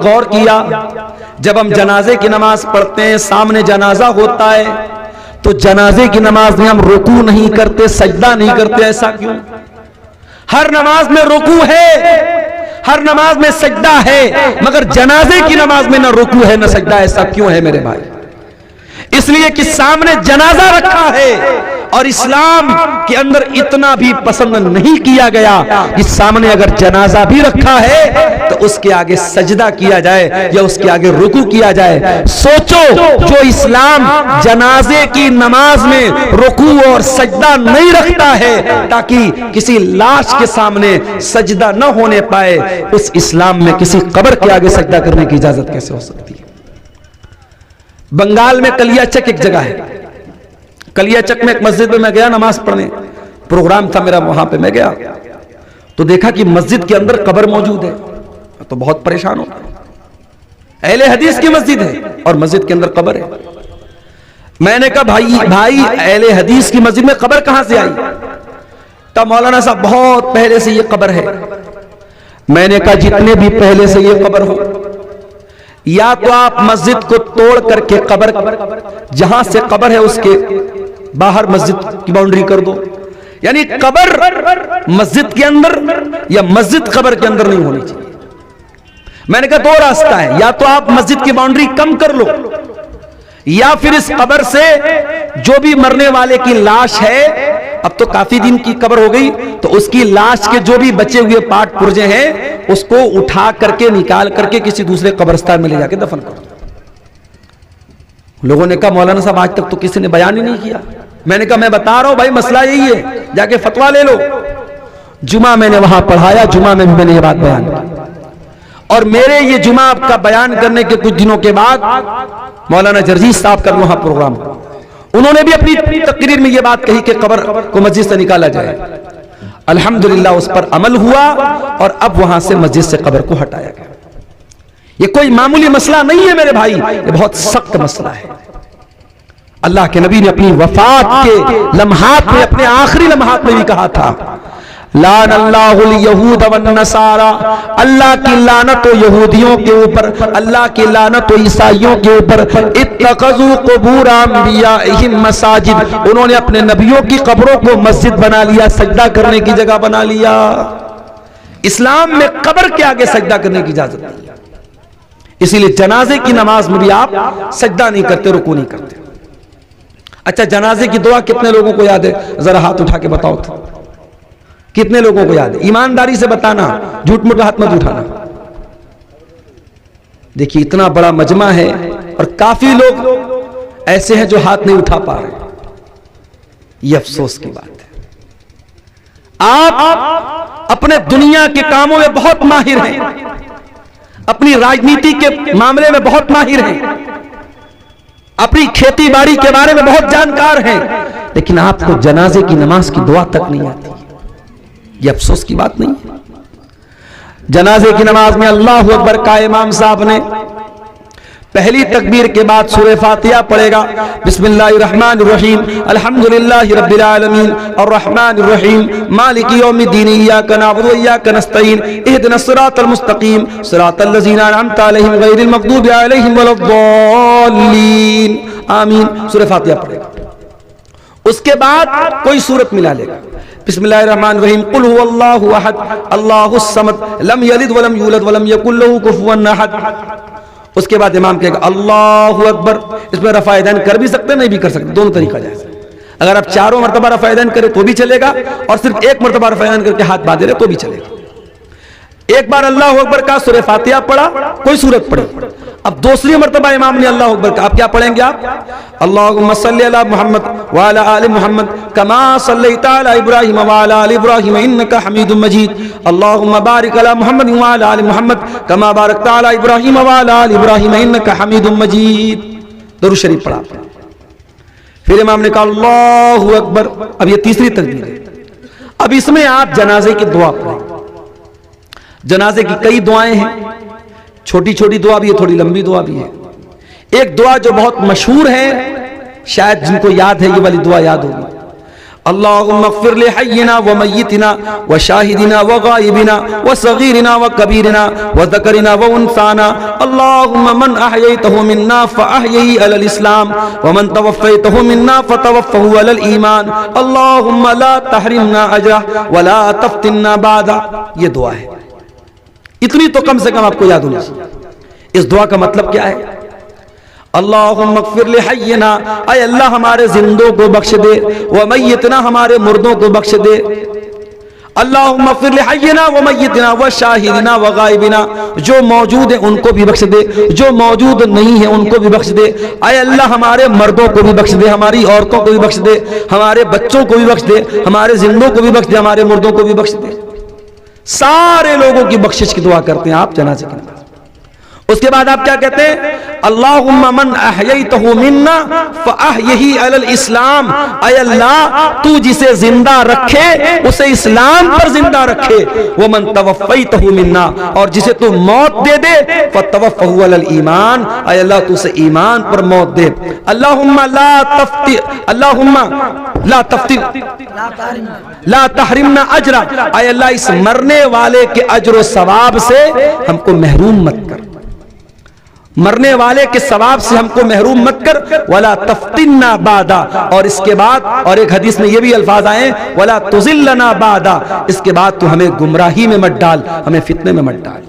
गौर किया, जब हम जनाजे की नमाज पढ़ते हैं, सामने जनाजा होता है, तो जनाजे की नमाज में हम रुकू नहीं करते, सजदा नहीं करते, ऐसा क्यों? हर नमाज में रुकू है, हर नमाज में सजदा है, मगर जनाजे की नमाज में न रुकू है न सजदा, ऐसा क्यों है मेरे भाई? इसलिए कि सामने जनाजा रखा है और इस्लाम के अंदर इतना भी पसंद नहीं किया गया कि सामने अगर जनाजा भी रखा है तो उसके आगे सजदा किया जाए या उसके आगे रुकू किया जाए। सोचो, जो इस्लाम जनाजे की नमाज में रुकू और सजदा नहीं रखता है ताकि किसी लाश के सामने सजदा न होने पाए, उस इस्लाम में किसी कब्र के आगे सजदा करने की इजाजत कैसे हो सकती है? बंगाल में कलियाचक एक जगह है, कलियाचक में एक मस्जिद में मैं गया नमाज पढ़ने, प्रोग्राम था मेरा, वहां पे मैं गया तो देखा कि मस्जिद के अंदर कब्र मौजूद है, तो बहुत परेशान हो गया। अहले हदीस की मस्जिद है और मस्जिद के अंदर कब्र है। मैंने कहा भाई अहले हदीस की मस्जिद में कब्र कहां से आई? तब मौलाना साहब बहुत पहले से ये कब्र है। मैंने कहा जितने भी पहले से ये कब्र हो, या तो आप मस्जिद को तोड़ करके कब्र, जहां से कब्र है उसके बाहर मस्जिद की बाउंड्री कर दो, यानी कब्र मस्जिद के अंदर या मस्जिद कब्र के अंदर नहीं होनी चाहिए। मैंने कहा दो रास्ता है, या तो आप मस्जिद की बाउंड्री कम कर लो, या फिर इस कब्र से जो भी मरने वाले की लाश है, अब तो काफी दिन की कब्र हो गई, तो उसकी लाश के जो भी बचे हुए पार्ट पुर्जे हैं उसको उठा करके निकाल करके किसी दूसरे कब्रिस्तान में ले जाके दफन कर दो। लोगों ने कहा मौलाना साहब आज तक तो किसी ने बयान ही नहीं किया। मैंने कहा मैं बता रहा हूं भाई, मसला यही है, जाके फतवा ले लो। जुमा मैंने वहां पढ़ाया, जुमा में मैंने ये बात बयान की, और मेरे ये जुमा का बयान करने के कुछ दिनों के बाद मौलाना जर्जीस साहब का वहां प्रोग्राम, उन्होंने भी अपनी तकरीर में ये बात कही कि कब्र को मस्जिद से निकाला जाए। अल्हम्दुलिल्लाह उस पर अमल हुआ और अब वहां से मस्जिद से कब्र को हटाया गया। ये कोई मामूली मसला नहीं है मेरे भाई, ये बहुत सख्त मसला है। अल्लाह के नबी ने अपनी वफात के लम्हात में, अपने आखिरी लम्हात में भी कहा था, लानल्लाहुल यहूद वन नसारा, अल्लाह की लानत हो यहूदियों के ऊपर, अल्लाह की लानत हो ईसाइयों के ऊपर, इत्तखज़ू क़ुबूर अंबियाइहिम मसाजिद, उन्होंने अपने नबियों की कब्रों को मस्जिद बना लिया, सजदा करने की जगह बना लिया। इस्लाम में कब्र के आगे सजदा करने की इजाजत नहीं है, इसीलिए जनाजे की नमाज में भी आप सजदा नहीं करते, रुकू नहीं करते। अच्छा, जनाजे की दुआ कितने लोगों को याद है? जरा हाथ उठा के बताओ तो, कितने लोगों को याद है? ईमानदारी से बताना, झूठ मूठ हाथ मत उठाना। देखिए इतना बड़ा मजमा है और काफी लोग ऐसे हैं जो हाथ नहीं उठा पा रहे, ये अफसोस की बात है। आप अपने दुनिया के कामों में बहुत माहिर हैं, अपनी राजनीति के मामले में बहुत माहिर हैं, अपनी खेती बाड़ी के बारे में बहुत जानकार हैं, लेकिन आपको जनाजे की नमाज की दुआ तक नहीं आती। ये अफसोस की बात नहीं है। जनाजे की नमाज में अल्लाहु अकबर का इमाम साहब ने पहली तकबीर के बाद सूरह फातिहा पढ़ेगा, बिस्मिल्लाहिर्रहमानिर्रहीम, अल्हम्दुलिल्लाहि रब्बिल आलमीन, अर्रहमानिर्रहीम, मालिकि यौमिद्दीन, इय्याका नअबुदु व इय्याका नस्तईन, इहदिनस सिरातल मुस्तकीम, सिरातल लज़ीना अनअमता अलैहिम गैरिल मग़दूबि अलैहिम वलद्दॉल्लीन, आमीन। सूरह फातिहा पढ़ेगा, उसके बाद कोई सूरत मिला लेगा, बिस्मिल्लाहिर्रहमानिर्रहीम, कुल हुवल्लाहु अहद, अल्लाहुस समद, लम यलिद वलम यूलद वलम यकुल लहू कुफुवन अहद। उसके बाद इमाम कहेगा अल्लाहु अकबर। इसमें रफ़ा-ए-दैन कर भी सकते, नहीं भी कर सकते, दोनों तरीका जायज़ है। अगर आप चारों मरतबा रफ़ा-ए-दैन करें तो भी चलेगा, और सिर्फ एक मरतबा रफ़ा-ए-दैन करके हाथ बांधे रहे तो भी चलेगा। एक बार अल्लाहु अकबर का, सूरह फातिहा पढ़ा, कोई सूरत पढ़ी, अब दूसरी मरतबा इमाम ने अल्लाहु अकबर का, आप क्या पढ़ेंगे? आप अल्लाहुम्मा सल्ली अला मुहम्मद व अला आलि मुहम्मद कमा सल्लैता अला इब्राहीम व अला आलि इब्राहीम इन्नका हमीदुम मजीद, अल्लाहुम्मा बारिक अला मुहम्मद व अला आलि मुहम्मद कमा बारकता अला इब्राहीम व अला आलि इब्राहीम इन्नका हमीदुम मजीद। दुरूद शरीफ पढ़ा, फिर इमाम ने कहा अल्लाहु अकबर। अब ये तीसरी तकबीर है। अब इसमें आप जनाजे की दुआ पढ़ें। जनाजे की कई दुआएं हैं, छोटी छोटी दुआ भी है, थोड़ी लंबी दुआ भी है। एक दुआ जो बहुत मशहूर है, शायद जिनको याद है ये वाली दुआ याद होगी, अल्लाहुम्मा अग़फ़िर लि हय्यिना व मय्यितिना व शाहिदिना व गायबिना व सगीरिना व कबीरिना व ज़करिना व उन्साना। अल्लाहुम्मा मन अहयैतहु मिन्ना फ़अहयिही अलल इस्लाम व मन तवफ़्फ़ैतहु मिन्ना फ़तवफ़्फ़हु अलल ईमान। अल्लाहुम्मा ला तहरिमना अजरह व ला तफ़्तिन्ना बादा। ये दुआ है, इतनी तो कम से कम आपको याद होनी चाहिए। इस दुआ का मतलब क्या है? अल्लाहुम्मा अग़फ़िर लि हय्यिना, ऐ अल्लाह हमारे जिंदों को बख्श दे, व मय्यितना हमारे मुर्दों को बख्श दे। अल्लाहुम्मा अग़फ़िर लि हय्यिना व मय्यितिना व शाहिदिना व गायबिना, जो मौजूद है उनको भी बख्श दे, जो मौजूद नहीं है उनको भी बख्श दे। ऐ अल्लाह हमारे मर्दों को भी बख्श दे, हमारी औरतों को भी बख्श दे, हमारे बच्चों को भी बख्श दे, हमारे जिंदों को भी बख्श दे, हमारे मुर्दों को भी बख्श दे। सारे लोगों की बख्शिश की दुआ करते हैं आप जनाज़े की नमाज़। उसके बाद आप क्या कहते हैं? अल्लाहुम्मा मन अहयैतहु मिन्ना फ़अहयिही अलल इस्लाम, ऐ अल्लाह तू जिसे जिंदा रखे उसे इस्लाम पर जिंदा रखे। वो मन तवफ़्फ़ैतहु मिन्ना, और जिसे तू मौत दे दे फ़तवफ़्फ़हु अलल ईमान, ऐ अल्लाह तू उसे ईमान पर मौत दे। अल्लाहुम्मा ला तहरिमना अजरा, ऐ अल्लाह इस मरने वाले के अजर व सवाब से हमको महरूम मत कर, मरने वाले के सवाब से हमको महरूम मत कर। वला तफ्तिन्ना बादा, और इसके बाद और एक हदीस में ये भी अल्फाज आए वला तुज़िल्लना बादा, इसके बाद तू हमें गुमराही में मत डाल, हमें फितने में मत डाल।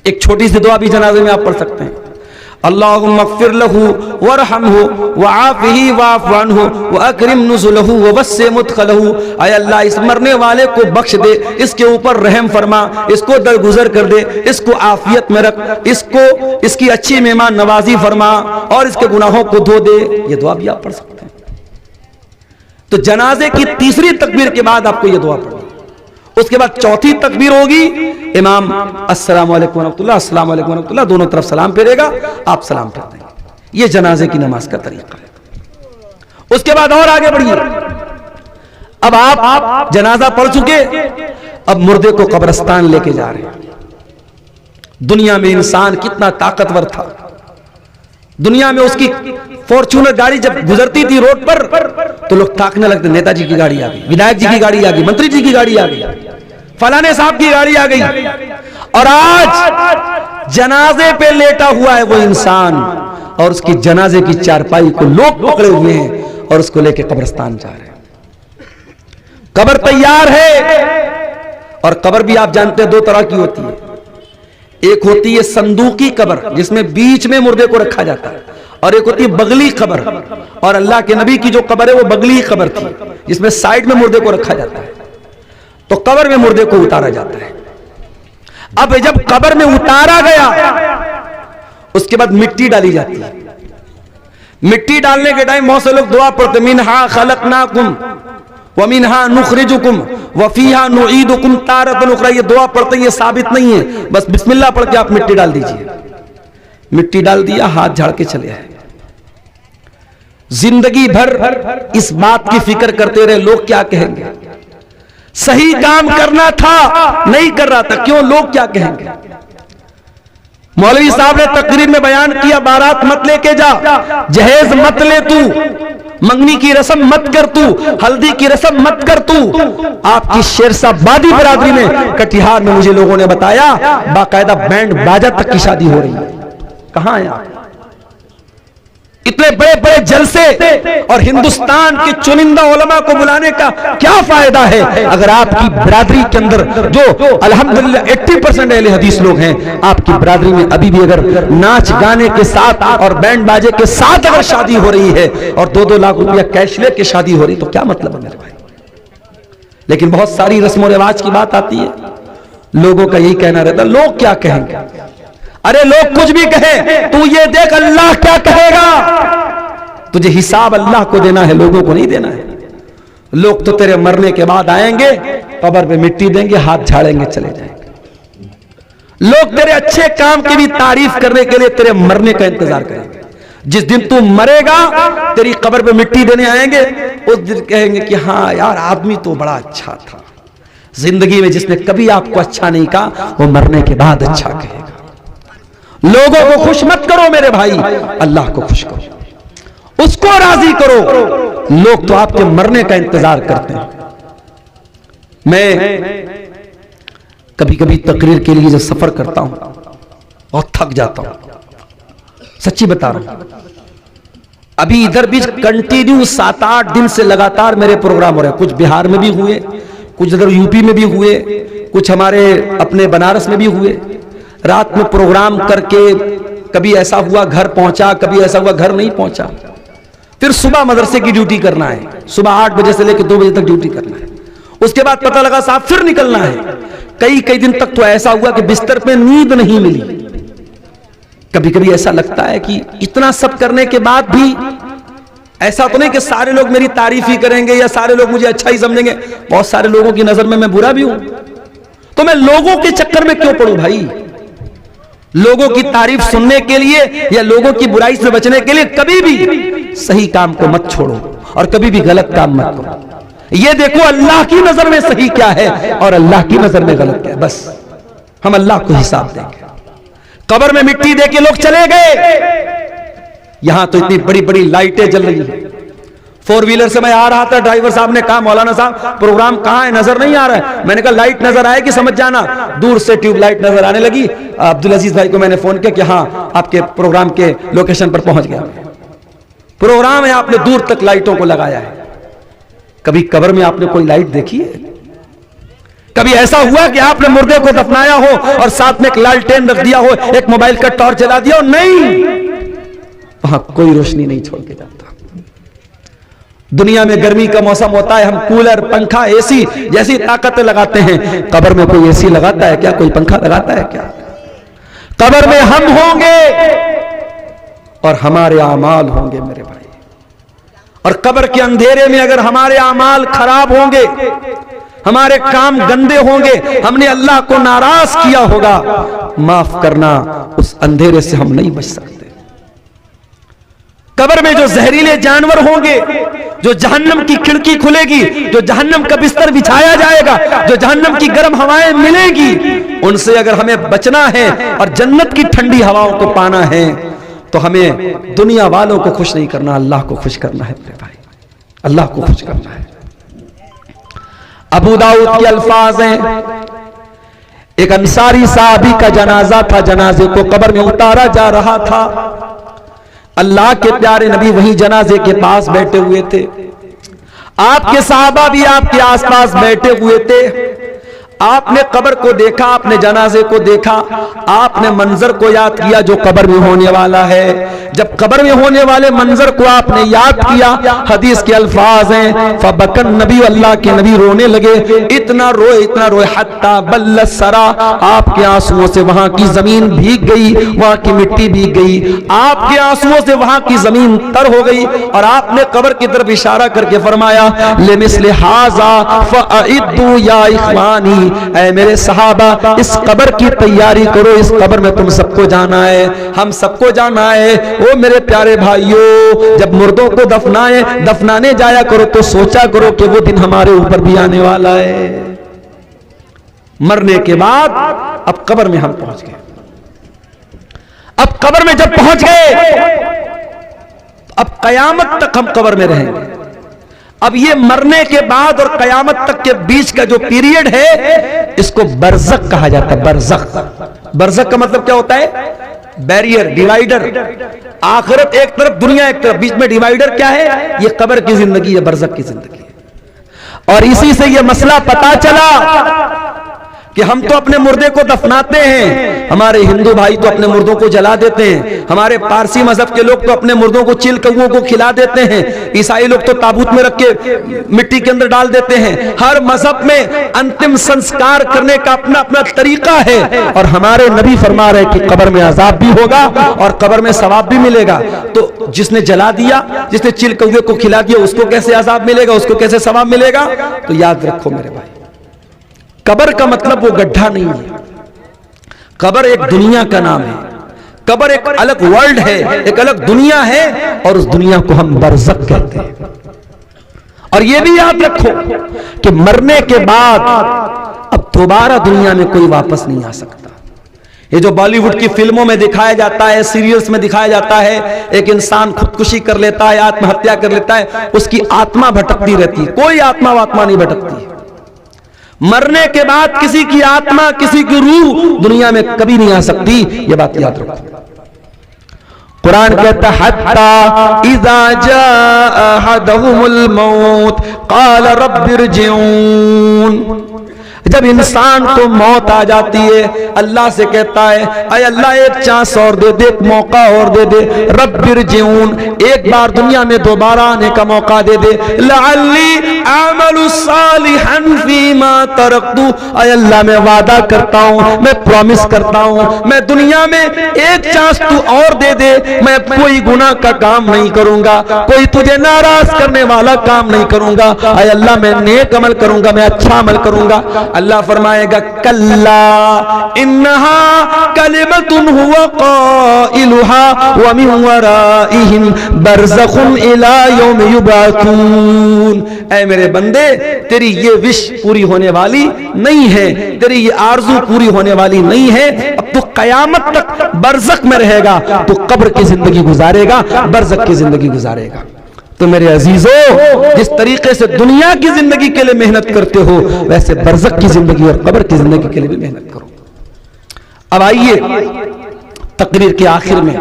एक छोटी सी दुआ भी जनाजे में आप पढ़ सकते हैं। अल्लाहुम्मा अग़फ़िर लहू वरहमहू वआफ़िही वाफ़ अन्हु वअकरिम नुज़ुलहू ववस्सिअ मुदख़लहू। ऐ अल्लाह इस मरने वाले को बख्श दे, इसके ऊपर रहम फरमा, इसको दरगुजर कर दे, इसको आफियत में रख, इसकी अच्छी मेहमान नवाजी फरमा और इसके गुनाहों को धो दे। ये दुआ भी आप पढ़ सकते हैं। तो जनाजे की तीसरी तकबीर के बाद आपको ये दुआ पढ़नी। उसके बाद चौथी तकबीर होगी, इमाम अस्सलामु अलैकुम व रहमतुल्लाह, अस्सलामु अलैकुम व रहमतुल्लाह, दोनों तरफ सलाम फेरेगा, आप सलाम फेर देंगे। ये जनाजे की नमाज का तरीका है। उसके बाद और आगे बढ़िए। अब आप जनाजा पढ़ चुके, अब मुर्दे को कब्रिस्तान लेके जा रहे हैं। दुनिया में इंसान कितना ताकतवर था, दुनिया में उसकी फॉर्च्यूनर गाड़ी जब गुजरती थी रोड पर तो लोग ताकने लगते, नेताजी की गाड़ी आ गई, विधायक जी की गाड़ी आ गई, मंत्री जी की गाड़ी आ गई, फलाने साहब की गाड़ी आ गई। और आज जनाजे पे लेटा हुआ है वो इंसान, और उसकी जनाजे की चारपाई को लोग पकड़े हुए हैं और उसको लेके कब्रिस्तान जा रहे हैं। कब्र तैयार है, और कब्र भी आप जानते हैं दो तरह की होती है। एक होती है संदूकी कब्र जिसमें बीच में मुर्दे को रखा जाता है, और एक होती है बगली कब्र। और अल्लाह के नबी की जो कब्र है वो बगली कब्र थी जिसमें साइड में मुर्दे को रखा जाता है। तो कब्र में मुर्दे को उतारा जाता है। अब जब कब्र में उतारा गया उसके बाद मिट्टी डाली जाती है। मिट्टी डालने के टाइम बहुत से लोग दुआ पढ़ते, मिनहा खलकनाकुम व मिनहा नुखरिजुकुम व फीहा नुईदुकुम तारतन उखरा। ये दुआ पढ़ते ये साबित नहीं है, बस बिस्मिल्लाह पढ़ के आप मिट्टी डाल दीजिए। मिट्टी डाल दिया, हाथ झाड़ के चले आए। जिंदगी भर इस बात की फिक्र करते रहे लोग क्या कहेंगे। सही काम करना था, नहीं कर रहा था, क्यों, लोग क्या कहेंगे। मौलवी साहब ने तकरीर में बयान किया, बारात मत लेके जा, जहेज मत ले तू, मंगनी की रस्म मत कर तू, हल्दी की रस्म मत कर तू। आपकी शेरशाहबादी बरादरी में कटिहार में मुझे लोगों ने बताया बाकायदा बैंड बाजा तक की शादी हो रही है। कहां है आप? इतने बड़े बड़े जलसे और हिंदुस्तान के चुनिंदा उलमा को बुलाने का क्या फायदा है अगर आपकी बिरादरी के अंदर जो अल्हम्दुलिल्लाह 80% अहले हदीस लोग हैं, आपकी बिरादरी में अभी भी अगर नाच गाने के साथ और बैंड बाजे के साथ अगर शादी हो रही है और 2-2 लाख रुपया कैश लेके शादी हो रही, तो क्या मतलब है मेरे भाई। लेकिन बहुत सारी रस्म रिवाज की बात आती है, लोगों का यही कहना रहता, लोग क्या कहेंगे। अरे लोग कुछ भी कहे, तू ये देख अल्लाह क्या कहेगा। तुझे हिसाब अल्लाह को देना है, लोगों को नहीं देना है। लोग तो तेरे मरने के बाद आएंगे, कब्र पे मिट्टी देंगे, हाथ झाड़ेंगे, चले जाएंगे। लोग तेरे अच्छे काम की भी तारीफ करने के लिए तेरे मरने का इंतजार करेंगे। जिस दिन तू मरेगा तेरी कब्र पे मिट्टी देने आएंगे, उस दिन कहेंगे कि हाँ यार आदमी तो बड़ा अच्छा था। जिंदगी में जिसने कभी आपको अच्छा नहीं कहा वो मरने के बाद अच्छा कहेगा। लोगों को खुश मत करो मेरे भाई, अल्लाह को खुश करो, उसको राजी करो। लोग तो आपके मरने का इंतजार करते हैं। मैं कभी कभी तकरीर के लिए जब सफर करता हूं बहुत थक जाता हूं, सच्ची बता रहा हूं। अभी इधर भी कंटिन्यू 7-8 दिन से लगातार मेरे प्रोग्राम हो रहे हैं। कुछ बिहार में भी हुए, कुछ इधर यूपी में भी हुए, कुछ हमारे अपने बनारस में भी हुए। रात में प्रोग्राम करके कभी ऐसा हुआ घर पहुंचा, कभी ऐसा हुआ घर नहीं पहुंचा। फिर सुबह मदरसे की ड्यूटी करना है, सुबह 8 बजे से लेकर 2 बजे तक ड्यूटी करना है। उसके बाद पता लगा साहब फिर निकलना है। कई दिन तक तो ऐसा हुआ कि बिस्तर पे नींद नहीं मिली। कभी कभी ऐसा लगता है कि इतना सब करने के बाद भी ऐसा तो नहीं कि सारे लोग मेरी तारीफ ही करेंगे या सारे लोग मुझे अच्छा ही समझेंगे। बहुत सारे लोगों की नजर में मैं बुरा भी हूं, तो मैं लोगों के चक्कर में क्यों पड़ूं भाई? लोगों की तारीफ सुनने के लिए या लोगों की बुराई से बचने के लिए कभी भी सही काम को मत छोड़ो और कभी भी गलत काम मत करो। ये देखो अल्लाह की नजर में सही क्या है और अल्लाह की नजर में गलत क्या है, बस हम अल्लाह को हिसाब देंगे। कब्र में मिट्टी दे के लोग चले गए, यहां तो इतनी बड़ी बड़ी लाइटें जल रही है। 4 व्हीलर से मैं आ रहा था, ड्राइवर साहब ने कहा मौलाना साहब प्रोग्राम कहां है, नजर नहीं आ रहा है। मैंने कहा लाइट नजर आएगी समझ जाना। दूर से ट्यूबलाइट नजर आने लगी। अब्दुल अजीज भाई को मैंने फोन किया कि हाँ आपके प्रोग्राम के लोकेशन पर पहुंच गया। प्रोग्राम है, आपने दूर तक लाइटों को लगाया है। कभी कब्र में आपने कोई लाइट देखी है? कभी ऐसा हुआ कि आपने मुर्दे को दफनाया हो और साथ में एक लालटेन रख दिया हो, एक मोबाइल का टॉर्च जला दिया हो? नहीं, वहां कोई रोशनी नहीं छोड़ के जाता। दुनिया में गर्मी का मौसम होता है, हम कूलर पंखा एसी जैसी ताकतें लगाते हैं। कब्र में कोई एसी लगाता है क्या? कोई पंखा लगाता है क्या? कब्र में हम होंगे और हमारे आमाल होंगे मेरे भाई। और कब्र के अंधेरे में अगर हमारे आमाल खराब होंगे, हमारे काम गंदे होंगे, हमने अल्लाह को नाराज किया होगा, माफ करना उस अंधेरे से हम नहीं बच सकते। कब्र में जो जहरीले जानवर होंगे, जो जहन्नम की खिड़की खुलेगी, जो जहन्नम का बिस्तर बिछाया जाएगा, जो जहन्नम की गर्म हवाएं मिलेगी, उनसे अगर हमें बचना है और जन्नत की ठंडी हवाओं को पाना है तो हमें दुनिया वालों को खुश नहीं करना, अल्लाह को खुश करना है मेरे भाई, अल्लाह को खुश करना है। अबू दाऊद के अल्फाज हैं, एक अंसारी साहबी का जनाजा था, जनाजे को कब्र में उतारा जा रहा था। अल्लाह के प्यारे नबी वहीं जनाजे के पास बैठे हुए थे। आपके सहाबा भी आपके आसपास बैठे हुए थे। आपने कब्र को देखा, आपने जनाजे को देखा, आपने मंजर को याद किया जो कब्र में होने वाला है। जब कब्र में होने वाले मंजर को आपने याद किया, हदीस के अल्फाज हैं, फबकन नबी, अल्लाह के नबी रोने लगे। इतना रोए हत्ता बल्लत सरा, आपके आंसुओं से वहां की जमीन भीग गई, वहां की मिट्टी भीग गई, आपके आंसुओं से वहां की जमीन तर हो गई। और आपने कब्र की तरफ इशारा करके फरमाया, लिमिस्ले हाजा फअइद्दू या इख्वानी, ऐ मेरे सहाबा इस कब्र की तैयारी करो, इस कब्र में तुम सबको जाना है, हम सबको जाना है। ओ मेरे प्यारे भाइयों, जब मुर्दों को दफनाने जाया करो तो सोचा करो कि वो दिन हमारे ऊपर भी आने वाला है। मरने के बाद अब कब्र में हम पहुंच गए। अब कब्र में जब पहुंच गए, अब कयामत तक हम कब्र में रहेंगे। अब ये मरने के बाद और कयामत तक के बीच का जो पीरियड है, इसको बरज़ख कहा जाता है। बरज़ख, बरज़ख का मतलब क्या होता है? Barrier, divider. आखिरत एक तरफ, दुनिया एक तरफ, बीच में डिवाइडर क्या है? ये कब्र की जिंदगी है, बरज़ख की जिंदगी है। और इसी से ये मसला पता चला कि हम तो अपने मुर्दे को दफनाते हैं, हमारे हिंदू भाई तो अपने मुर्दों को जला देते हैं, हमारे पारसी मजहब के लोग तो अपने मुर्दों को चिल कौओं को खिला देते हैं, ईसाई लोग तो ताबूत में रख के मिट्टी के अंदर डाल देते हैं। हर मजहब में अंतिम संस्कार करने का अपना अपना तरीका है। और हमारे नबी फरमा रहे कि कब्र में अजाब भी होगा और कब्र में सवाब भी मिलेगा। तो जिसने जला दिया, जिसने चिल कौए को खिला दिया, उसको कैसे अजाब मिलेगा, उसको कैसे सवाब मिलेगा? तो याद रखो मेरे भाई, कब्र का मतलब वो गड्ढा नहीं है। कब्र एक दुनिया का नाम है। कब्र एक अलग वर्ल्ड है, एक अलग दुनिया है, और उस दुनिया को हम बरज़ख कहते हैं। और ये भी याद रखो कि मरने के बाद अब दोबारा दुनिया में कोई वापस नहीं आ सकता। ये जो बॉलीवुड की फिल्मों में दिखाया जाता है, सीरियल्स में दिखाया जाता है, एक इंसान खुदकुशी कर लेता है, आत्महत्या कर लेता है, उसकी आत्मा भटकती रहती है। कोई आत्मा नहीं भटकती। मरने के बाद किसी की आत्मा, किसी की रूह दुनिया में कभी नहीं आ सकती। ये बात याद रखो। कुरान कहता है हत्ता इज़ा जाअ अहदहुमुल मौत क़ाल रब्बिरजिऊन। जब इंसान को मौत आ जाती है, अल्लाह से कहता है, अय अल्लाह एक चांस और दे दे, एक मौका और दे दे, रब्बिरजिऊन, एक बार दुनिया में दोबारा आने का मौका दे दे, लअल्ली अअमलु सालिहन फीमा तरक्तु, अय अल्लाह मैं वादा करता हूं, मैं प्रॉमिस करता हूं, मैं दुनिया में एक चांस तू और दे दे, मैं कोई गुनाह का काम नहीं करूंगा, कोई तुझे नाराज करने वाला काम नहीं करूंगा, अय अल्लाह मैं नेक अमल करूंगा, मैं अच्छा अमल करूंगा। अल्लाह फरमाएगा कल्ला इन्नहा कलिमतुन हुवा क़ाइलुहा व मिन वराइहिम बरज़खुन इला यौम युबअसून। ऐ मेरे बंदे, तेरी ये विश पूरी होने वाली नहीं है, तेरी ये आरज़ू पूरी होने वाली नहीं है। अब तो कयामत तक बरज़ख में रहेगा, तो कब्र की जिंदगी गुजारेगा, बरज़ख की जिंदगी गुजारेगा। तो मेरे अजीजों, जिस तरीके से दुनिया की जिंदगी के लिए मेहनत करते हो, वैसे बरज़ख की जिंदगी और कब्र की जिंदगी के लिए भी मेहनत करो। अब आइए तकरीर के आखिर में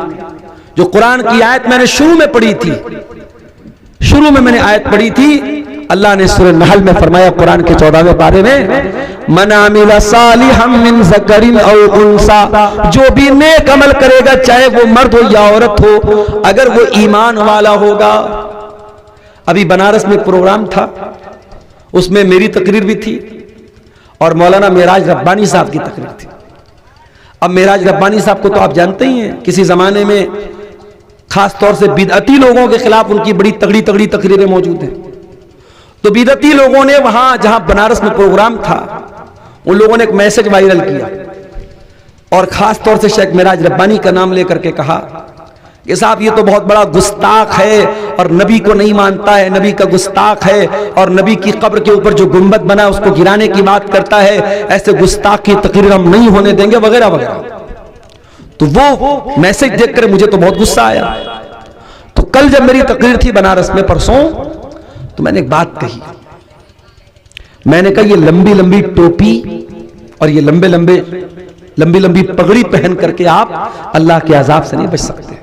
जो कुरान की आयत मैंने शुरू में पढ़ी थी, शुरू में मैंने आयत पढ़ी थी, अल्लाह ने सूरह नहल में फरमाया, कुरान के 14वें पारे में, मन आमिला सालिहम मिन ज़करिन औ उन्सा, जो भी नेक अमल करेगा, चाहे वो मर्द हो या औरत हो, अगर वो ईमान वाला होगा। अभी बनारस में प्रोग्राम था, उसमें मेरी तकरीर भी थी और मौलाना मेराज रब्बानी साहब की तकरीर थी। अब मेराज रब्बानी साहब को तो आप जानते ही हैं, किसी जमाने में खास तौर से बिदअती लोगों के खिलाफ उनकी बड़ी तगड़ी तगड़ी तकरीरें मौजूद हैं। तो बिदअती लोगों ने वहां जहां बनारस में प्रोग्राम था, उन लोगों ने एक मैसेज वायरल किया और खास तौर से शेख मेराज रब्बानी का नाम लेकर के कहा कि साहब ये तो बहुत बड़ा गुस्ताख है और नबी को नहीं मानता है, नबी का गुस्ताख है और नबी की कब्र के ऊपर जो गुंबद बना उसको गिराने की बात करता है, ऐसे गुस्ताख की तकरीर हम नहीं होने देंगे, वगैरह वगैरह। तो वो मैसेज देखकर मुझे तो बहुत गुस्सा आया। तो कल जब मेरी तकरीर थी बनारस में परसों, तो मैंने एक बात कही, मैंने कहा ये लंबी लंबी टोपी और ये लंबी लंबी पगड़ी पहन करके आप अल्लाह के अजाब से नहीं बच सकते।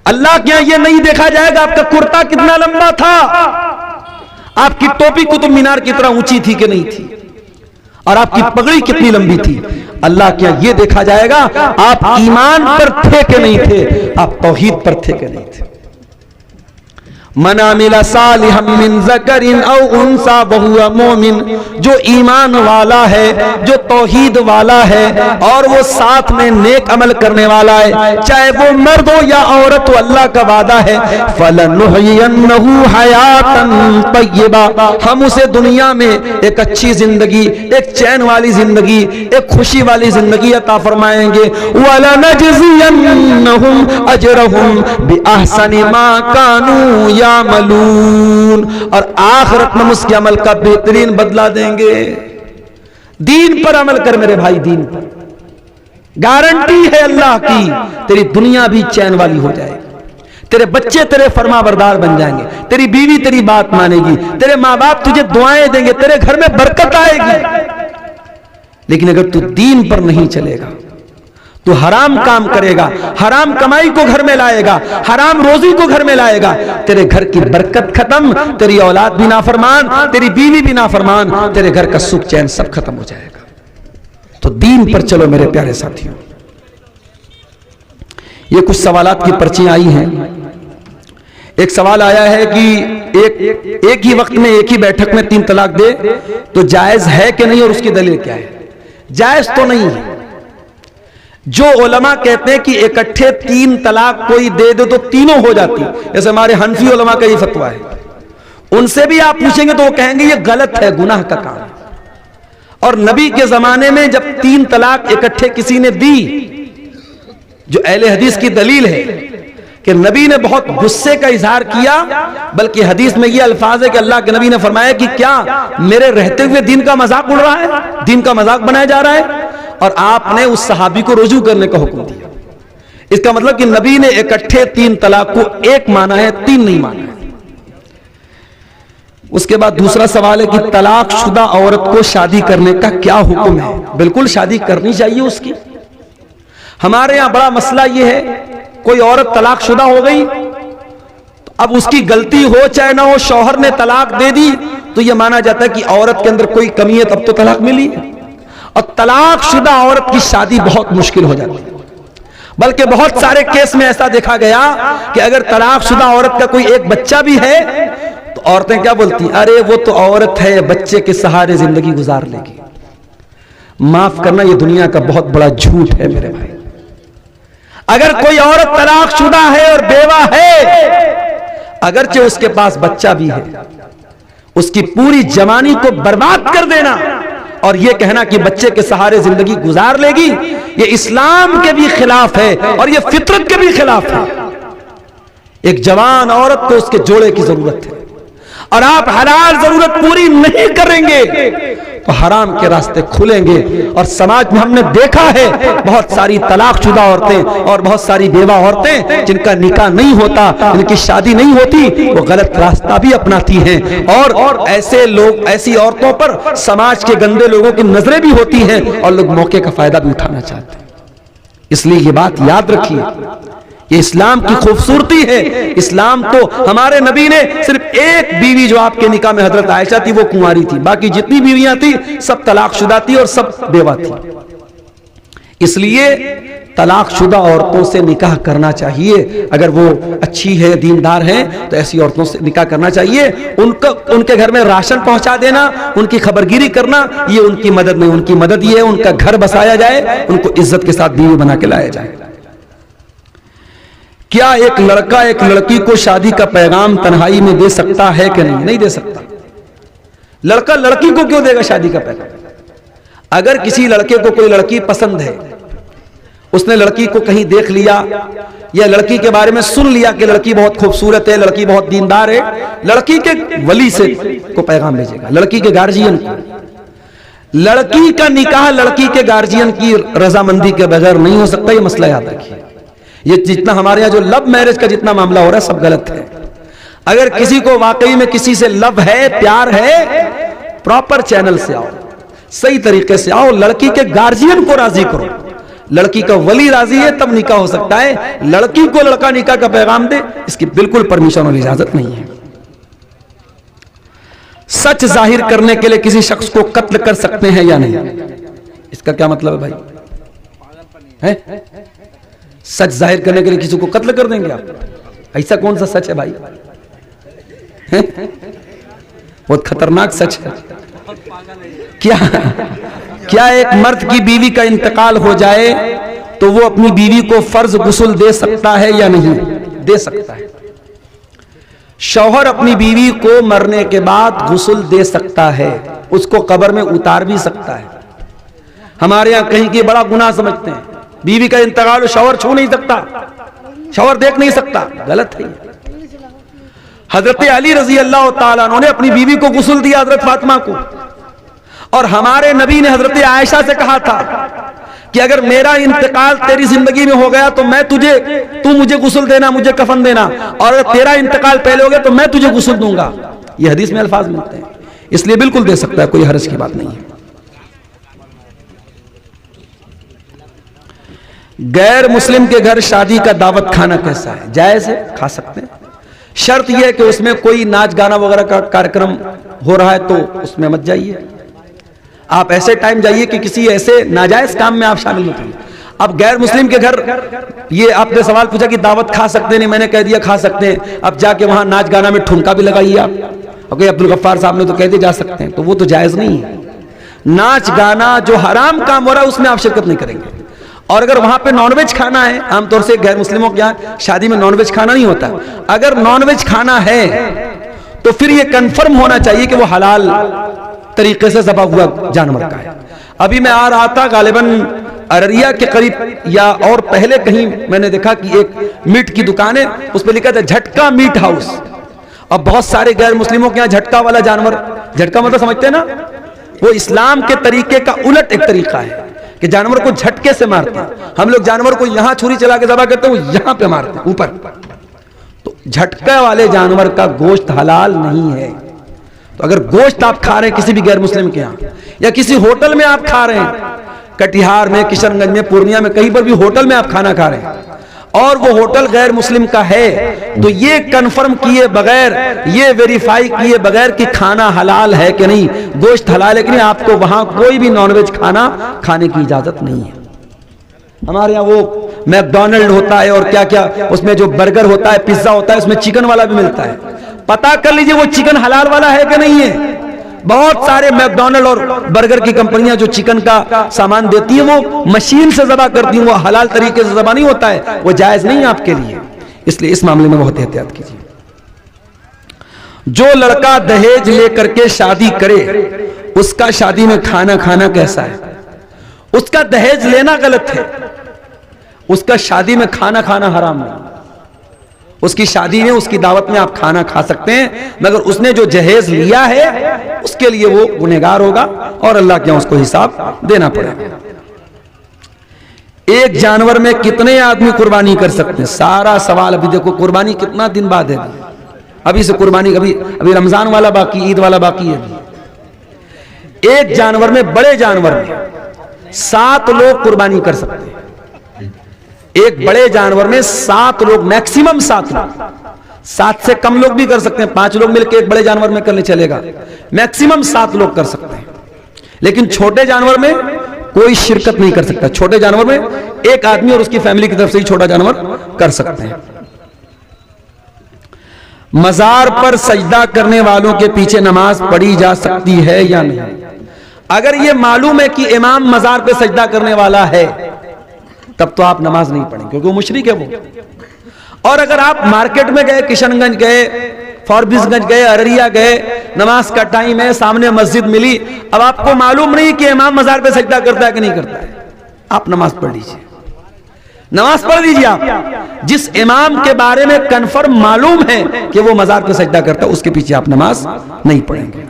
अल्लाह के यहां ये नहीं देखा जाएगा आपका कुर्ता कितना लंबा था, आपकी टोपी कुतुब मीनार की तरह ऊंची थी कि नहीं थी, और आपकी पगड़ी कितनी लंबी थी। अल्लाह के यहां ये देखा जाएगा आप ईमान पर थे कि नहीं थे, आप तौहीद पर थे कि नहीं थे। मन आमिला सालिहम मिन ज़करिन औ उन्सा वहुवा मोमिन, जो ईमान वाला है, जो तौहीद वाला है और वो साथ में नेक अमल करने वाला है, चाहे वो मर्द हो या औरत हो, अल्लाह का वादा है, फलनुहयिन्नहु हयातन तय्यबा, हम उसे दुनिया में एक अच्छी जिंदगी, एक चैन वाली जिंदगी, एक खुशी वाली जिंदगी अता फरमाएंगे। वलनजज़ियन्नहुम अजरहुम बिअहसनि मा कानू यामलून, और आखिरत में उसके अमल का बेहतरीन बदला देंगे। दीन पर अमल कर मेरे भाई, दीन पर गारंटी है अल्लाह की, तेरी दुनिया भी चैन वाली हो जाएगी, तेरे बच्चे तेरे फरमाबरदार बन जाएंगे, तेरी बीवी तेरी बात मानेगी, तेरे माँ बाप तुझे दुआएं देंगे, तेरे घर में बरकत आएगी। लेकिन अगर तू दीन पर नहीं चलेगा, तू हराम काम करेगा, हराम कमाई को घर में लाएगा, हराम रोजी को घर में लाएगा, तेरे घर की बरकत खत्म, तेरी औलाद भी नाफरमान, तेरी बीवी भी नाफरमान, तेरे घर का सुख चैन सब खत्म हो जाएगा। तो दीन पर चलो मेरे प्यारे साथियों। ये कुछ सवालात की पर्चियां आई हैं। एक सवाल आया है कि एक ही वक्त में एक ही बैठक में 3 तलाक दे तो जायज है कि नहीं, और उसकी दलील क्या है। जायज तो नहीं है। जो उलमा कहते हैं कि इकट्ठे 3 तलाक कोई दे दे तो तीनों हो जाती, जैसे हमारे हनफी उलमा का ये फतवा है, उनसे भी आप पूछेंगे तो वो कहेंगे ये गलत है, गुनाह का काम। और नबी के जमाने में जब 3 तलाक इकट्ठे किसी ने दी, जो अहले हदीस की दलील है कि नबी ने बहुत गुस्से का इजहार किया, बल्कि हदीस में ये अल्फाज है कि अल्लाह के नबी ने फरमाया कि क्या मेरे रहते हुए दीन का मजाक उड़ रहा है, दीन का मजाक बनाया जा रहा है। और आपने उस सहाबी को रुजू करने का हुक्म दिया। इसका मतलब कि नबी ने इकट्ठे 3 तलाक को एक माना है, 3 नहीं माना है। उसके बाद दूसरा सवाल है कि तलाकशुदा औरत को शादी करने का क्या हुक्म है? बिल्कुल शादी करनी चाहिए उसकी। हमारे यहां बड़ा मसला यह है, कोई औरत तलाकशुदा हो गई तो अब उसकी गलती हो चाहे ना हो, शौहर ने तलाक दे दी तो यह माना जाता है कि औरत के अंदर कोई कमी है, तब तो तलाक मिली। और तलाकशुदा औरत की शादी बहुत मुश्किल हो जाती है। बल्कि बहुत सारे केस में ऐसा देखा गया कि अगर तलाकशुदा औरत का कोई एक बच्चा भी है तो औरतें क्या बोलती, अरे वो तो औरत है, बच्चे के सहारे जिंदगी गुजार लेगी। माफ करना, ये दुनिया का बहुत बड़ा झूठ है मेरे भाई। अगर कोई औरत तलाकशुदा है और बेवा है, अगरचे उसके पास बच्चा भी है, उसकी पूरी जवानी को बर्बाद कर देना और यह कहना कि बच्चे के सहारे जिंदगी गुजार लेगी, यह इस्लाम के भी खिलाफ है और यह फितरत के भी खिलाफ है। एक जवान औरत को उसके जोड़े की जरूरत है और आप हलाल जरूरत पूरी नहीं करेंगे तो हराम के रास्ते खुलेंगे। और समाज में हमने देखा है बहुत सारी तलाकशुदा औरतें और बहुत सारी बेवा औरतें जिनका निकाह नहीं होता, जिनकी शादी नहीं होती, वो गलत रास्ता भी अपनाती हैं। और ऐसे लोग, ऐसी औरतों पर समाज के गंदे लोगों की नजरें भी होती हैं और लोग मौके का फायदा भी उठाना चाहते हैं। इसलिए ये बात याद रखिए, ये इस्लाम की खूबसूरती है। इस्लाम तो हमारे नबी ने सिर्फ एक बीवी जो आपके निकाह में हजरत आयशा थी वो कुंवारी थी, बाकी जितनी बीवियां थी सब तलाकशुदा थी और सब बेवा थी। इसलिए तलाकशुदा औरतों से निकाह करना चाहिए। अगर वो अच्छी है, दीनदार हैं, तो ऐसी औरतों से निकाह करना चाहिए। उनके घर में राशन पहुंचा देना, उनकी खबरगिरी करना, ये उनकी मदद नहीं। उनकी मदद ये है उनका घर बसाया जाए, उनको इज्जत के साथ बीवी बना के लाया जाए। क्या एक लड़का एक लड़की को शादी का पैगाम तन्हाई में दे सकता है कि नहीं? नहीं दे सकता। लड़का लड़की को क्यों देगा शादी का पैगाम? अगर किसी लड़के को कोई लड़की पसंद है, उसने लड़की को कहीं देख लिया या लड़की के बारे में सुन लिया कि लड़की बहुत खूबसूरत है, लड़की बहुत दीनदार है, लड़की के वली से को पैगाम भेजेगा, लड़की के गार्जियन को। लड़की का निकाह लड़की के गार्जियन की रजामंदी के बगैर नहीं हो सकता, यह मसला याद रखिए। ये जितना हमारे यहाँ जो लव मैरिज का जितना मामला हो रहा है सब गलत है। अगर किसी को वाकई में किसी से लव है, प्यार है, प्रॉपर चैनल से आओ, सही तरीके से आओ, लड़की के गार्जियन को राजी करो। लड़की का वली राजी है तब निकाह हो सकता है। लड़की को लड़का निकाह का पैगाम दे, इसकी बिल्कुल परमिशन और इजाजत नहीं है। सच जाहिर करने के लिए किसी शख्स को कत्ल कर सकते हैं या नहीं? इसका क्या मतलब है भाई? है? सच जाहिर करने के लिए किसी को कत्ल कर देंगे आप? ऐसा कौन सा सच है भाई? बहुत खतरनाक सच है। क्या एक मर्द की बीवी का इंतकाल हो जाए तो वो अपनी बीवी को फर्ज गुस्ल दे सकता है या नहीं? दे सकता है। शौहर अपनी बीवी को मरने के बाद गुस्ल दे सकता है, उसको कब्र में उतार भी सकता है। हमारे यहां कहीं की बड़ा गुनाह समझते हैं, बीवी का इंतकाल शौहर छू नहीं सकता, शौहर देख नहीं सकता। गलत है। हजरत अली रजी अल्लाह ताला अन्हु ने अपनी बीवी को गुस्ल दिया, हजरत फातिमा को, और हमारे नबी ने हजरत आयशा से कहा था कि अगर मेरा इंतकाल तेरी जिंदगी में हो गया तो तू मुझे गुस्ल देना, मुझे कफन देना, और अगर तेरा इंतकाल पहले हो गया तो मैं तुझे गुस्ल दूंगा। ये हदीस में अल्फाज मिलते हैं, इसलिए बिल्कुल दे सकता है, कोई हर्ज की बात नहीं है। गैर मुस्लिम के घर शादी का दावत खाना कैसा है? जायज है, खा सकते हैं। शर्त यह है कि उसमें कोई नाच गाना वगैरह का कार्यक्रम हो रहा है तो उसमें मत जाइए। आप ऐसे टाइम जाइए कि किसी ऐसे नाजायज काम में आप शामिल मत होइए। अब गैर मुस्लिम के घर, ये आपने सवाल पूछा कि दावत खा सकते नहीं, मैंने कह दिया खा सकते हैं। अब जाके वहां नाच गाना में ठुमका भी लगाइए आप, और अब्दुल गफ्फार साहब ने तो कह दिया जा सकते हैं, तो वो तो जायज नहीं है। नाच गाना जो हराम काम हो रहा है उसमें आप शिरकत नहीं करेंगे। और अगर वहां पे नॉनवेज खाना है, आमतौर से गैर मुस्लिमों के यहाँ शादी में नॉनवेज खाना नहीं होता, अगर नॉनवेज खाना है तो फिर ये कंफर्म होना चाहिए कि वो हलाल तरीके से ज़बा हुआ जानवर का है। अभी मैं आ रहा था, गालिबन अररिया के करीब या और पहले कहीं मैंने देखा कि एक मीट की दुकान है, उस पर लिखा था झटका मीट हाउस। अब बहुत सारे गैर मुस्लिमों के यहाँ झटका वाला जानवर, झटका मतलब समझते हैं ना, वो इस्लाम के तरीके का उलट एक तरीका है कि जानवर को झटके से मारते हैं। हम लोग जानवर को यहां छुरी चला के ज़बह करते हैं, वो यहां पे मारते हैं ऊपर। तो झटके वाले जानवर का गोश्त हलाल नहीं है। तो अगर गोश्त आप खा रहे हैं किसी भी गैर मुस्लिम के यहां, या किसी होटल में आप खा रहे हैं, कटिहार में, किशनगंज में, पूर्णिया में, कहीं पर भी होटल में आप खाना खा रहे हैं और वो होटल गैर मुस्लिम का है, तो ये कंफर्म किए बगैर, ये वेरीफाई किए बगैर कि खाना हलाल है कि नहीं, गोश्त हलाल है कि नहीं, आपको वहां कोई भी नॉनवेज खाना खाने की इजाजत नहीं है। हमारे यहाँ वो मैकडॉनल्ड होता है और क्या क्या, उसमें जो बर्गर होता है, पिज्जा होता है, उसमें चिकन वाला भी मिलता है। पता कर लीजिए वो चिकन हलाल वाला है कि नहीं है। बहुत सारे मैकडॉनल्ड और बर्गर की कंपनियां जो चिकन का सामान देती हैं वो मशीन से ज़बह करती हैं, वो हलाल तरीके से ज़बह नहीं होता है, वो जायज नहीं है आपके लिए। इसलिए इस मामले में बहुत एहतियात कीजिए। जो लड़का दहेज लेकर के शादी करे उसका शादी में खाना खाना कैसा है? उसका दहेज लेना गलत है, उसका शादी में खाना खाना हराम नहीं। उसकी शादी में, उसकी दावत में आप खाना खा सकते हैं, मगर उसने जो जहेज लिया है उसके लिए वो गुनहगार होगा और अल्लाह के यहाँ उसको हिसाब देना पड़ेगा। एक जानवर में कितने आदमी कुर्बानी कर सकते हैं? सारा सवाल अभी देखो, कुर्बानी कितना दिन बाद है, अभी से कुर्बानी, अभी रमजान वाला बाकी, ईद वाला बाकी है। एक जानवर में, बड़े जानवर में 7 लोग कुर्बानी कर सकते हैं। एक बड़े जानवर में 7 लोग, मैक्सिमम 7 लोग, 7 से कम लोग भी कर सकते हैं। 5 लोग मिलकर एक बड़े जानवर में करने चलेगा, मैक्सिमम 7 लोग कर सकते हैं। लेकिन छोटे जानवर में कोई शिरकत नहीं कर सकता। छोटे जानवर में एक आदमी और उसकी फैमिली की तरफ से ही छोटा जानवर कर सकते हैं। मजार पर सजदा करने वालों के पीछे नमाज पढ़ी जा सकती है या नहीं? अगर यह मालूम है कि इमाम मजार पे सजदा करने वाला है तब तो आप नमाज नहीं पढ़ेंगे, क्योंकि वो मुशरिक है वो। और अगर आप मार्केट में गए, किशनगंज गए, फॉरबिसगंज गए, अररिया गए, नमाज का टाइम है, सामने मस्जिद मिली, अब आपको मालूम नहीं कि इमाम मजार पे सजदा करता है कि नहीं करता है, आप नमाज पढ़ लीजिए, नमाज पढ़ लीजिए। आप जिस इमाम के बारे में कंफर्म मालूम है कि वो मजार पे सजदा करता है, उसके पीछे आप नमाज नहीं पढ़ेंगे।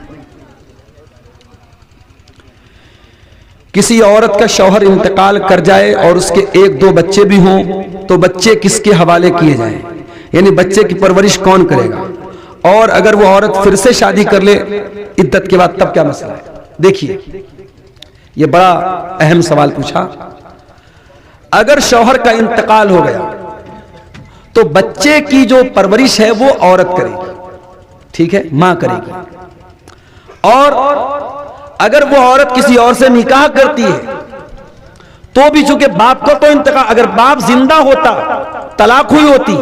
किसी औरत का शौहर इंतकाल कर जाए और उसके 1-2 बच्चे भी हों तो बच्चे किसके हवाले किए जाएं? यानी बच्चे की परवरिश कौन करेगा? और अगर वो औरत फिर से शादी कर ले इद्दत के बाद, तब क्या मसला है? देखिए, ये बड़ा अहम सवाल पूछा। अगर शौहर का इंतकाल हो गया तो बच्चे की जो परवरिश है वो औरत करेगी, ठीक है, मां करेगी। और अगर वो औरत किसी और से निकाह करती है तो भी चूंकि बाप का तो इंतकाल, अगर बाप जिंदा होता, तलाक हुई होती,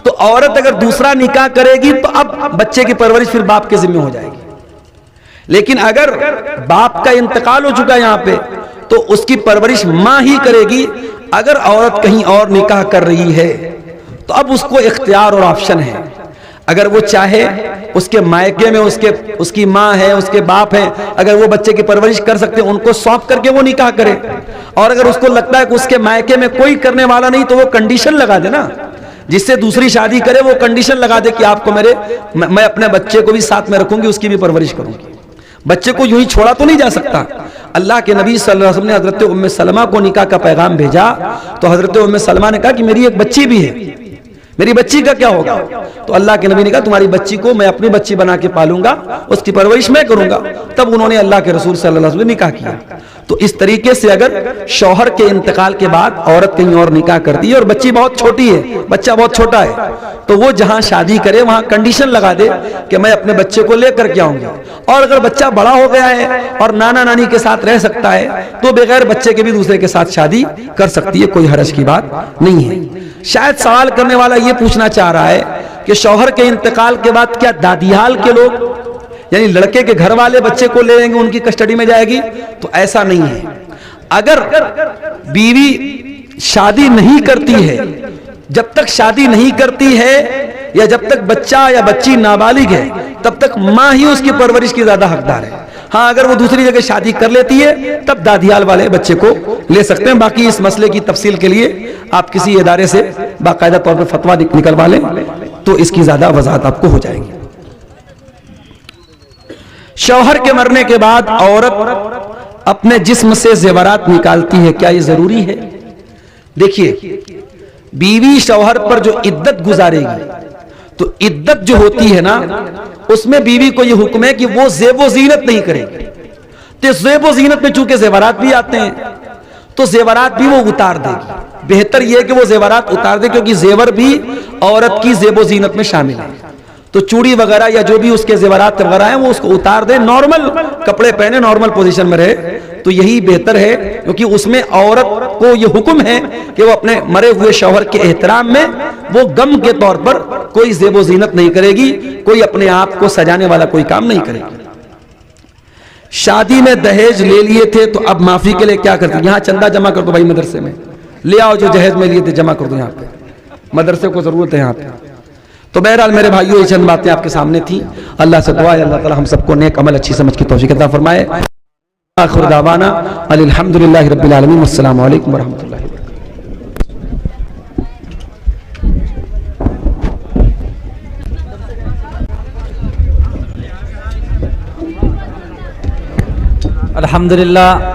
तो औरत अगर दूसरा निकाह करेगी तो अब बच्चे की परवरिश फिर बाप के जिम्मे हो जाएगी। लेकिन अगर बाप का इंतकाल हो चुका यहां पे तो उसकी परवरिश मां ही करेगी। अगर औरत कहीं और निकाह कर रही है तो अब उसको इख्तियार और ऑप्शन है। अगर वो चाहे उसके मायके में उसकी माँ है, उसके बाप है, अगर वो बच्चे की परवरिश कर सकते हैं, उनको सौंप करके वो निकाह करे। और अगर उसको लगता है कि उसके मायके में कोई करने वाला नहीं तो वो कंडीशन लगा दे ना, जिससे दूसरी शादी करे, वो कंडीशन लगा दे कि आपको मैं अपने बच्चे को भी साथ में रखूंगी, उसकी भी परवरिश करूंगी। बच्चे को यूं ही छोड़ा तो नहीं जा सकता। अल्लाह के नबी सल्लल्लाहु अलैहि वसल्लम ने हजरत उम्मे सलमा को निकाह का पैगाम भेजा तो हजरत उम्मे सलमा ने कहा कि मेरी एक बच्ची भी है, मेरी बच्ची का क्या होगा? तो अल्लाह के नबी ने कहा तुम्हारी बच्ची को मैं अपनी बच्ची बना के पालूंगा, उसकी परवरिश मैं करूंगा। तब उन्होंने अल्लाह के रसूल सल्लल्लाहु अलैहि वसल्लम से निकाह किया। तो इस तरीके से अगर शौहर के इंतकाल के बाद औरत कहीं और निकाह करती है और बच्ची बहुत छोटी है, बच्चा बहुत छोटा है, तो वो जहां शादी करे वहां कंडीशन लगा दे कि मैं अपने बच्चे को लेकर के आऊंगी। और अगर बच्चा बड़ा हो गया है और नाना नानी के साथ रह सकता है तो बगैर बच्चे के भी दूसरे के साथ शादी कर सकती है, कोई हरज की बात नहीं है। शायद सवाल करने वाला ये पूछना चाह रहा है कि शौहर के इंतकाल के बाद क्या दादीहाल के लोग, यानी लड़के के घर वाले बच्चे को ले लेंगे, उनकी कस्टडी में जाएगी? तो ऐसा नहीं है। अगर बीवी शादी नहीं करती है, जब तक शादी नहीं करती है या जब तक बच्चा या बच्ची नाबालिग है, तब तक मां ही उसकी परवरिश की ज्यादा हकदार है। हाँ, अगर वो दूसरी जगह शादी कर लेती है तब दादियाल वाले बच्चे को ले सकते हैं। बाकी इस मसले की तफसील के लिए आप किसी इदारे से बाकायदा तौर पर फतवा निकलवा लें तो इसकी ज्यादा वजाहत आपको हो जाएगी। शौहर के मरने के बाद औरत अपने जिस्म से जेवरात निकालती है, क्या ये जरूरी है? देखिए, बीवी शौहर पर जो इद्दत गुजारेगी, तो इद्दत जो होती है ना, उसमें बीवी को यह हुक्म है कि वो ज़ेबो ज़ीनत नहीं करेगी। तो ज़ेबो ज़ीनत में चूंकि जेवरात भी आते हैं, तो जेवरात भी वो उतार देगी। बेहतर यह है कि वो जेवरात उतार दे, क्योंकि जेवर भी औरत की ज़ेबो ज़ीनत में शामिल है। तो चूड़ी वगैरह या जो भी उसके जेवरात वगैरह हैं, वो उसको उतार दे, नॉर्मल कपड़े पहने, नॉर्मल पोजीशन में रहे, तो यही बेहतर है। क्योंकि उसमें औरत को यह हुक्म है कि वो अपने मरे हुए शौहर के एहतराम में वो गम के तौर पर कोई ज़ेबो ज़ीनत नहीं करेगी, कोई अपने आप को सजाने वाला कोई काम नहीं करेगी। शादी में दहेज ले लिए थे, तो अब माफी के लिए क्या करते? यहां चंदा जमा कर दो भाई, मदरसे में ले आओ, जो दहेज में लिए थे जमा कर दो, यहाँ पे मदरसे को जरूरत है यहाँ पे। तो बहरहाल मेरे भाइयों, ये चंद बातें आपके सामने थी। अल्लाह से दुआ है अल्लाह ताला हम सबको नेक अमल अच्छी समझ की तौफीक अता फरमाए। आखिर दावाना अल्हम्दुलिल्लाहि रब्बिल आलमीन, अस्सलामु अलैकुम व रहमतुल्लाहि व बरकातहू। अल्हम्दुलिल्लाह।